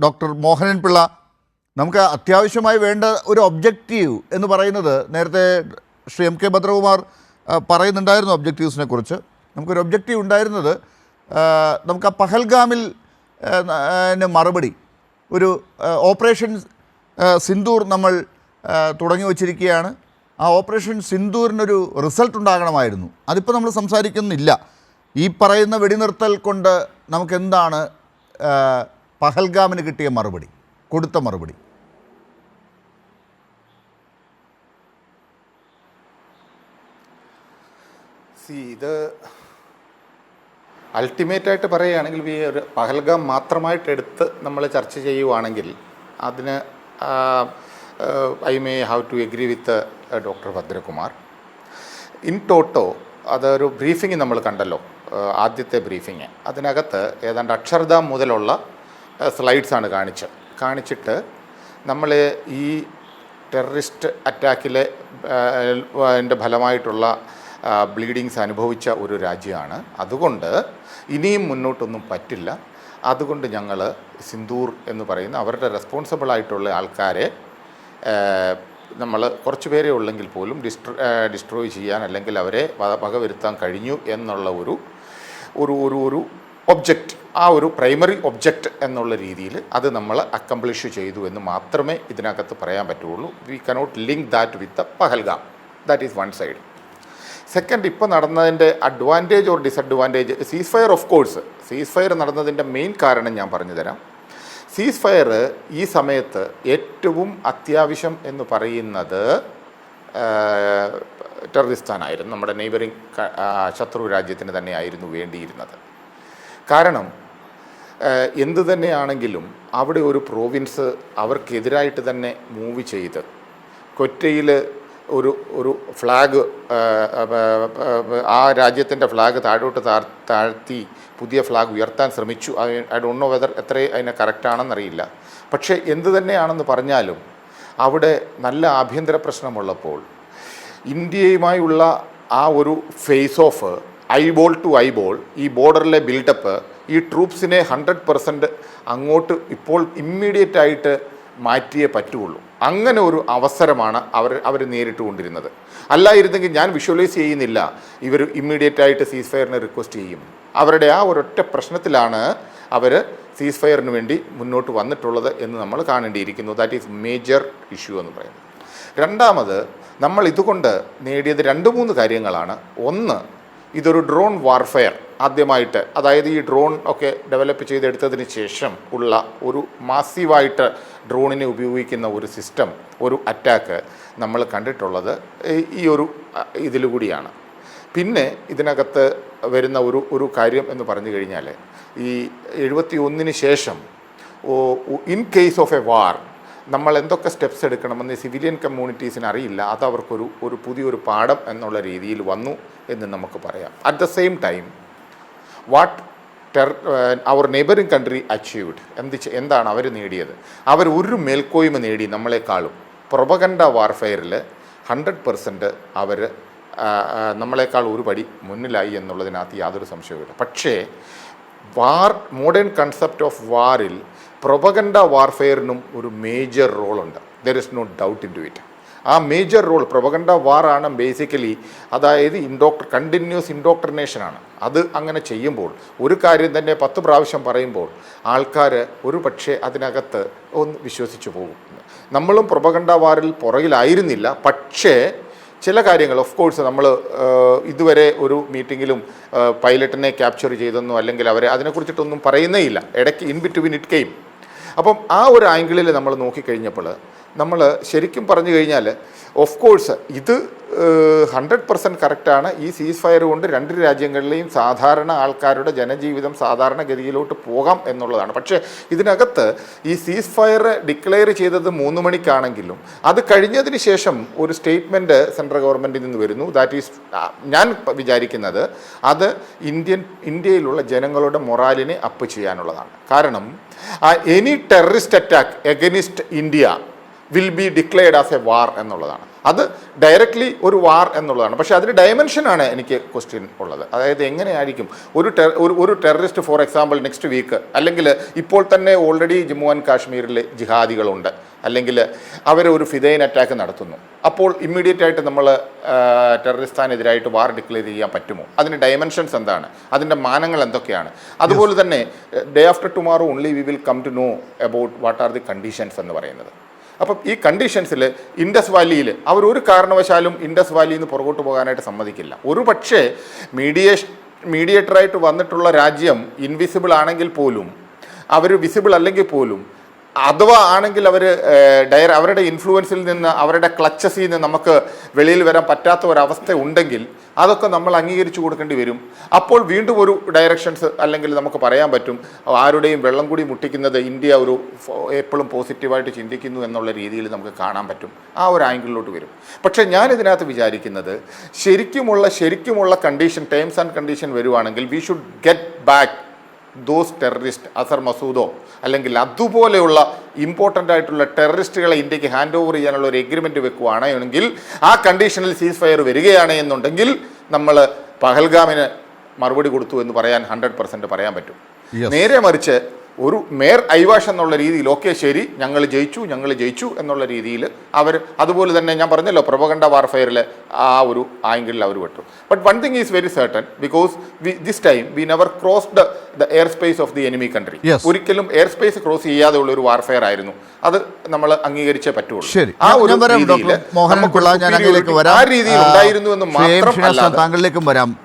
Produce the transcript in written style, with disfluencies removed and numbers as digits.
Doctor Mohanan Pillai, നമുക്ക് അത്യാവശ്യമായി വേണ്ട ഒരു ഒബ്ജക്റ്റീവ് എന്ന് പറയുന്നത്, നേരത്തെ ശ്രീ എം കെ ഭദ്രകുമാർ പറയുന്നുണ്ടായിരുന്നു ഒബ്ജക്റ്റീവ്സിനെ കുറിച്ച്. നമുക്കൊരു ഒബ്ജക്റ്റീവ് ഉണ്ടായിരുന്നത്, നമുക്ക് ആ പഹൽഗാമിൽ മറുപടി ഒരു ഓപ്പറേഷൻ സിന്ദൂർ നമ്മൾ തുടങ്ങി വച്ചിരിക്കുകയാണ്. ആ ഓപ്പറേഷൻ സിന്ദൂറിനൊരു റിസൾട്ട് ഉണ്ടാകണമായിരുന്നു. അതിപ്പോൾ നമ്മൾ സംസാരിക്കുന്നില്ല. ഈ പറയുന്ന വെടിനിർത്തൽ കൊണ്ട് നമുക്കെന്താണ് പഹൽഗാമിന് കിട്ടിയ മറുപടി, കൊടുത്ത മറുപടി? ഇത് അൾട്ടിമേറ്റായിട്ട് പറയുകയാണെങ്കിൽ ഈ ഒരു പഹൽഗാം മാത്രമായിട്ട് എടുത്ത് നമ്മൾ ചർച്ച ചെയ്യുവാണെങ്കിൽ അതിന് I may have to agree with doctor Bhadrakumar. In toto അതൊരു ബ്രീഫിങ് നമ്മൾ കണ്ടല്ലോ, ആദ്യത്തെ ബ്രീഫിങ്. അതിനകത്ത് ഏതാണ്ട് അക്ഷർധാം മുതലുള്ള സ്ലൈഡ്സാണ് കാണിച്ചിട്ട് നമ്മൾ ഈ ടെററിസ്റ്റ് അറ്റാക്കിലെ അതിൻ്റെ ഫലമായിട്ടുള്ള ബ്ലീഡിങ്സ് അനുഭവിച്ച ഒരു രാജ്യമാണ്. അതുകൊണ്ട് ഇനിയും മുന്നോട്ടൊന്നും പറ്റില്ല. അതുകൊണ്ട് ഞങ്ങൾ സിന്ദൂർ എന്ന് പറയുന്ന അവരുടെ റെസ്പോൺസിബിളായിട്ടുള്ള ആൾക്കാരെ നമ്മൾ കുറച്ച് പേരെ ഉള്ളെങ്കിൽ പോലും ഡിസ്ട്രോയ് ചെയ്യാൻ, അല്ലെങ്കിൽ അവരെ വകവരുത്താൻ കഴിഞ്ഞു എന്നുള്ള ഒരു ഒരു ഒരു ഒരു ഒബ്ജക്റ്റ്, ആ ഒരു പ്രൈമറി ഒബ്ജക്റ്റ് എന്നുള്ള രീതിയിൽ അത് നമ്മൾ അക്കംപ്ലിഷ് ചെയ്തു എന്ന് മാത്രമേ ഇതിനകത്ത് പറയാൻ പറ്റുള്ളൂ. We cannot link that with the Pahalgam. That is one side. Second, ഇപ്പോൾ നടന്നതിൻ്റെ advantage or disadvantage, ceasefire of course. Ceasefire നടന്നതിൻ്റെ മെയിൻ കാരണം ഞാൻ പറഞ്ഞു തരാം. സീസ് ഫയർ ഈ സമയത്ത് ഏറ്റവും അത്യാവശ്യം എന്ന് പറയുന്നത് ടെററിസ്ഥാനായിരുന്നു, നമ്മുടെ നെയ്ബറിങ് ശത്രു രാജ്യത്തിന് തന്നെയായിരുന്നു വേണ്ടിയിരുന്നത്. കാരണം എന്തു തന്നെയാണെങ്കിലും അവിടെ ഒരു പ്രോവിൻസ് അവർക്കെതിരായിട്ട് തന്നെ മൂവ് ചെയ്ത് കൊറ്റയിൽ ഒരു ഫ്ലാഗ്, ആ രാജ്യത്തിൻ്റെ ഫ്ലാഗ് താഴോട്ട് താഴ്ത്തി പുതിയ ഫ്ലാഗ് ഉയർത്താൻ ശ്രമിച്ചു. ഐ ഡോണ്ട് നോ വെദർ എത്ര അതിനെ കറക്റ്റാണെന്നറിയില്ല. പക്ഷേ എന്തു തന്നെയാണെന്ന് പറഞ്ഞാലും അവിടെ നല്ല ആഭ്യന്തര പ്രശ്നമുള്ളപ്പോൾ ഇന്ത്യയുമായുള്ള ആ ഒരു face off eyeball to eyeball, ഈ ബോർഡറിലെ ബിൽഡപ്പ്, ഈ ട്രൂപ്സിനെ 100% അങ്ങോട്ട് ഇപ്പോൾ ഇമ്മീഡിയറ്റായിട്ട് മാറ്റിയേ പറ്റുള്ളൂ. അങ്ങനെ ഒരു അവസരമാണ് അവർ നേരിട്ട് കൊണ്ടിരുന്നത്. അല്ലായിരുന്നെങ്കിൽ ഞാൻ വിഷ്വലൈസ് ചെയ്യുന്നില്ല ഇവർ ഇമ്മീഡിയറ്റായിട്ട് സീസ് ഫയറിനെ റിക്വസ്റ്റ് ചെയ്യും. അവരുടെ ആ ഒരൊറ്റ പ്രശ്നത്തിലാണ് അവർ സീസ് ഫയറിന് വേണ്ടി മുന്നോട്ട് വന്നിട്ടുള്ളത് എന്ന് നമ്മൾ കാണേണ്ടിയിരിക്കുന്നു. ദാറ്റ് ഈസ് മേജർ ഇഷ്യൂ എന്ന് പറയുന്നത്. രണ്ടാമത്, നമ്മൾ ഇതുകൊണ്ട് നേടിയത് 2-3 കാര്യങ്ങളാണ്. ഒന്ന്, ഇതൊരു ഡ്രോൺ വാർഫെയർ ആദ്യമായിട്ട്, അതായത് ഈ ഡ്രോൺ ഒക്കെ ഡെവലപ്പ് ചെയ്തെടുത്തതിന് ശേഷം ഉള്ള ഒരു മാസീവായിട്ട് ഡ്രോണിനെ ഉപയോഗിക്കുന്ന ഒരു സിസ്റ്റം, ഒരു അറ്റാക്ക് നമ്മൾ കണ്ടിട്ടുള്ളത് ഈ ഒരു ഇതിലുകൂടിയാണ്. പിന്നെ ഇതിനകത്ത് വരുന്ന ഒരു കാര്യം എന്ന് പറഞ്ഞു കഴിഞ്ഞാൽ, ഈ 71-ന് ശേഷം in case of a war നമ്മൾ എന്തൊക്കെ സ്റ്റെപ്സ് എടുക്കണമെന്ന് സിവിലിയൻ കമ്മ്യൂണിറ്റീസിന് അറിയില്ല. അത് അവർക്കൊരു പുതിയൊരു പാഠം എന്നുള്ള രീതിയിൽ വന്നു എന്ന് നമുക്ക് പറയാം. At the same time what അവർ നെയ്ബറിങ് കൺട്രി അച്ചീവ്ഡ്, എന്താണ് അവർ നേടിയത്? അവർ ഒരു മേൽക്കോയ്മ നേടി നമ്മളെക്കാളും. പ്രൊപഗൻഡ വാർഫെയറിൽ 100% അവർ നമ്മളെക്കാൾ ഒരു പടി മുന്നിലായി എന്നുള്ളതിനകത്ത് യാതൊരു സംശയവുമില്ല. പക്ഷേ മോഡേൺ കൺസെപ്റ്റ് ഓഫ് വാറിൽ പ്രൊപഗൻഡ വാർഫെയറിനും ഒരു മേജർ റോളുണ്ട്. There is no doubt in to it. ആ മേജർ റോൾ പ്രൊപഗൻഡ വാറാണ് ബേസിക്കലി. അതായത് കണ്ടിന്യൂസ് ഇൻഡോക്ട്രിനേഷനാണ്. അത് അങ്ങനെ ചെയ്യുമ്പോൾ ഒരു കാര്യം തന്നെ 10 പ്രാവശ്യം പറയുമ്പോൾ ആൾക്കാർ ഒരു പക്ഷേ അതിനകത്ത് ഒന്ന് വിശ്വസിച്ചു പോകും. നമ്മളും പ്രൊപഗൻഡ വാറിൽ പുറകിലായിരുന്നില്ല. പക്ഷേ ചില കാര്യങ്ങൾ, ഓഫ് കോഴ്സ്, നമ്മൾ ഇതുവരെ ഒരു മീറ്റിങ്ങിലും പൈലറ്റിനെ ക്യാപ്ചർ ചെയ്തെന്നോ അല്ലെങ്കിൽ അവരെ അതിനെക്കുറിച്ചിട്ടൊന്നും പറയുന്നേ ഇല്ല. ഇടയ്ക്ക് ഇൻ ബിറ്റ്വീൻ ഇറ്റ് കെയിം. അപ്പം ആ ഒരു ആംഗിളിൽ നമ്മൾ നോക്കിക്കഴിഞ്ഞപ്പോൾ നമ്മൾ ശരിക്കും പറഞ്ഞു കഴിഞ്ഞാൽ ഓഫ് കോഴ്സ് ഇത് 100% കറക്റ്റാണ്. ഈ സീസ് ഫയർ കൊണ്ട് 2 രാജ്യങ്ങളിലെയും സാധാരണ ആൾക്കാരുടെ ജനജീവിതം സാധാരണഗതിയിലോട്ട് പോകാം എന്നുള്ളതാണ്. പക്ഷേ ഇതിനകത്ത് ഈ സീസ് ഫയർ ഡിക്ലെയർ ചെയ്തത് 3 മണിക്കാണെങ്കിലും അത് കഴിഞ്ഞതിന് ശേഷം ഒരു സ്റ്റേറ്റ്മെൻറ്റ് സെൻട്രൽ ഗവൺമെൻറ്റിൽ നിന്ന് വരുന്നു. ദാറ്റ് ഈസ്, ഞാൻ വിചാരിക്കുന്നത് അത് ഇന്ത്യയിലുള്ള ജനങ്ങളുടെ മൊറാലിനെ അപ്പ് ചെയ്യാനുള്ളതാണ്. കാരണം any terrorist attack against India will be declared as a war എന്നുള്ളതാണ്. അത് ഡയറക്റ്റ്ലി ഒരു വാർ എന്നുള്ളതാണ്. പക്ഷേ അതിന് ഡയമെൻഷനാണ് എനിക്ക് ക്വസ്റ്റ്യൻ ഉള്ളത്. അതായത് എങ്ങനെയായിരിക്കും ഒരു terrorist, for example next week, അല്ലെങ്കിൽ ഇപ്പോൾ തന്നെ ഓൾറെഡി ജമ്മു ആൻഡ് കാശ്മീരിൽ ജിഹാദികളുണ്ട്, അല്ലെങ്കിൽ അവർ ഒരു ഫിദൈൻ അറ്റാക്ക് നടത്തുന്നു. അപ്പോൾ ഇമ്മീഡിയറ്റ് ആയിട്ട് നമ്മൾ ടെററിസ്ഥാനെതിരായിട്ട് വാർ ഡിക്ലെയർ ചെയ്യാൻ പറ്റുമോ? അതിന് ഡയമെൻഷൻസ് എന്താണ്? അതിൻ്റെ മാനങ്ങൾ എന്തൊക്കെയാണ്? അതുപോലെ തന്നെ day after tomorrow only we will come to know about what are the conditions എന്ന് പറയുന്നത്. അപ്പം ഈ കണ്ടീഷൻസിൽ ഇൻഡസ് വാലിയിൽ അവർ ഒരു കാരണവശാലും ഇൻഡസ് വാലിയിൽ നിന്ന് പുറകോട്ട് പോകാനായിട്ട് സമ്മതിക്കില്ല. ഒരു പക്ഷേ മീഡിയേറ്ററായിട്ട് വന്നിട്ടുള്ള രാജ്യം ഇൻവിസിബിൾ ആണെങ്കിൽ പോലും, അവർ വിസിബിൾ അല്ലെങ്കിൽ പോലും, അഥവാ ആണെങ്കിൽ അവർ അവരുടെ ഇൻഫ്ലുവൻസിൽ നിന്ന്, അവരുടെ ക്ലച്ചസിൽ നിന്ന് നമുക്ക് വെളിയിൽ വരാൻ പറ്റാത്ത ഒരവസ്ഥ ഉണ്ടെങ്കിൽ അതൊക്കെ നമ്മൾ അംഗീകരിച്ചു കൊടുക്കേണ്ടി വരും. അപ്പോൾ വീണ്ടും ഒരു ഡയറക്ഷൻസ്, അല്ലെങ്കിൽ നമുക്ക് പറയാൻ പറ്റും ആരുടെയും വെള്ളം കൂടി മുട്ടിക്കുന്നത് ഇന്ത്യ ഒരു എപ്പോഴും പോസിറ്റീവായിട്ട് ചിന്തിക്കുന്നു എന്നുള്ള രീതിയിൽ നമുക്ക് കാണാൻ പറ്റും. ആ ഒരു ആംഗിളിലോട്ട് വരും. പക്ഷേ ഞാൻ ഇതിനകത്ത് വിചാരിക്കുന്നത് ശരിക്കുമുള്ള കണ്ടീഷൻ, ടേംസ് ആൻഡ് കണ്ടീഷൻ വരുവാണെങ്കിൽ we should get back those terrorist, Azhar മസൂദോ അല്ലെങ്കിൽ അതുപോലെയുള്ള ഇമ്പോർട്ടൻ്റ് ആയിട്ടുള്ള ടെററിസ്റ്റുകളെ ഇന്ത്യക്ക് ഹാൻഡ് ഓവർ ചെയ്യാനുള്ള ഒരു എഗ്രിമെൻറ്റ് വെക്കുകയാണെങ്കിൽ, ആ കണ്ടീഷനിൽ സീസ് ഫയർ വരികയാണ് എന്നുണ്ടെങ്കിൽ നമ്മൾ പഹൽഗാമിന് മറുപടി കൊടുത്തു എന്ന് പറയാൻ 100% പറയാൻ പറ്റും. നേരെ മറിച്ച് ഒരു മേയർ ഐവാഷ് എന്നുള്ള രീതിയിൽ ഓക്കെ ശരി ഞങ്ങൾ ജയിച്ചു എന്നുള്ള രീതിയിൽ അവർ, അതുപോലെ തന്നെ ഞാൻ പറഞ്ഞല്ലോ പ്രൊപഗണ്ട വാർഫെയറിൽ ആ ഒരു ആംഗിളിൽ അവർ വിട്ടു. But one thing is very certain, because this time we never crossed the air space of the enemy country. ഒരിക്കലും എയർ സ്പേസ് ക്രോസ് ചെയ്യാതെ ഉള്ള ഒരു വാർഫെയർ ആയിരുന്നു. അത് നമ്മൾ അംഗീകരിച്ചേ പറ്റുള്ളൂ. ആ ഒരു രീതിയിൽ മോഹൻ പിള്ള, ഞാൻ അതിലേക്ക് വരാം. ആ രീതിയിൽ ഉണ്ടായിരുന്നു എന്ന് മാത്രം അല്ല, താങ്കളിലേക്കും വരാം.